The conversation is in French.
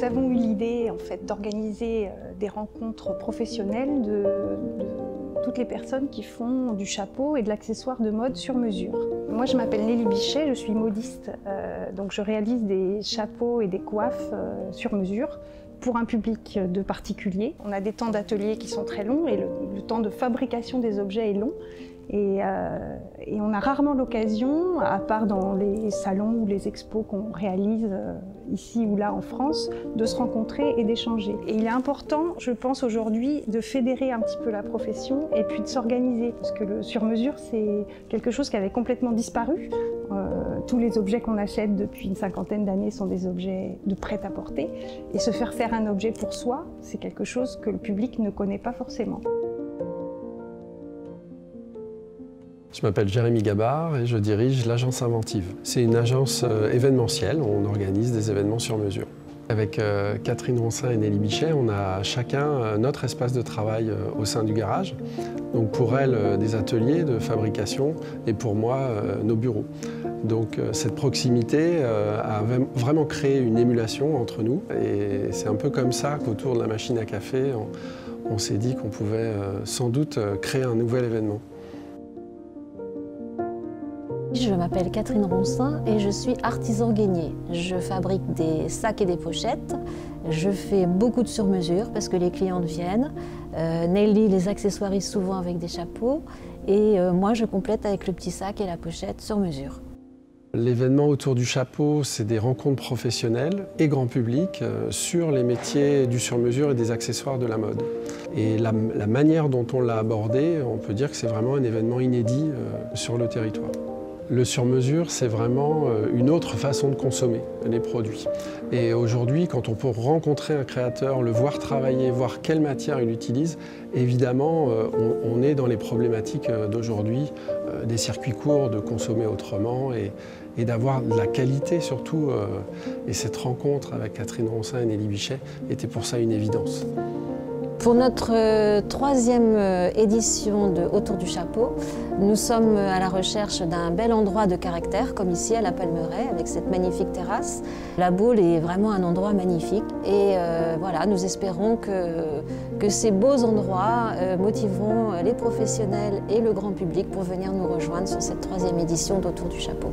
Nous avons eu l'idée en fait, d'organiser des rencontres professionnelles de toutes les personnes qui font du chapeau et de l'accessoire de mode sur mesure. Moi, je m'appelle Nelly Bichet, je suis modiste, donc je réalise des chapeaux et des coiffes sur mesure pour un public de particuliers. On a des temps d'atelier qui sont très longs et le temps de fabrication des objets est long. Et on a rarement l'occasion, à part dans les salons ou les expos qu'on réalise ici ou là en France, de se rencontrer et d'échanger. Et il est important, je pense aujourd'hui, de fédérer un petit peu la profession et puis de s'organiser. Parce que le sur-mesure, c'est quelque chose qui avait complètement disparu. Tous les objets qu'on achète depuis une cinquantaine d'années sont des objets de prêt-à-porter. Et se faire un objet pour soi, c'est quelque chose que le public ne connaît pas forcément. Je m'appelle Jérémy Gabard et je dirige l'agence Inventive. C'est une agence événementielle, on organise des événements sur mesure. Avec Catherine Roncin et Nelly Bichet, on a chacun notre espace de travail au sein du garage. Donc pour elles, des ateliers de fabrication et pour moi, nos bureaux. Donc cette proximité a vraiment créé une émulation entre nous et c'est un peu comme ça qu'autour de la machine à café, on s'est dit qu'on pouvait sans doute créer un nouvel événement. Je m'appelle Catherine Roncin et je suis artisan gainier. Je fabrique des sacs et des pochettes. Je fais beaucoup de sur-mesure parce que les clientes viennent. Nelly les accessoirise souvent avec des chapeaux. Et moi, je complète avec le petit sac et la pochette sur mesure. L'événement autour du chapeau, c'est des rencontres professionnelles et grand public sur les métiers du sur-mesure et des accessoires de la mode. Et la manière dont on l'a abordé, on peut dire que c'est vraiment un événement inédit sur le territoire. Le sur-mesure, c'est vraiment une autre façon de consommer les produits. Et aujourd'hui, quand on peut rencontrer un créateur, le voir travailler, voir quelle matière il utilise, évidemment, on est dans les problématiques d'aujourd'hui, des circuits courts, de consommer autrement et d'avoir de la qualité surtout. Et cette rencontre avec Catherine Roncin et Nelly Bichet était pour ça une évidence. Pour notre troisième édition de Autour du chapeau, nous sommes à la recherche d'un bel endroit de caractère, comme ici à la Palmeraie, avec cette magnifique terrasse. La Baule est vraiment un endroit magnifique et voilà, nous espérons que ces beaux endroits motiveront les professionnels et le grand public pour venir nous rejoindre sur cette troisième édition d'Autour du chapeau.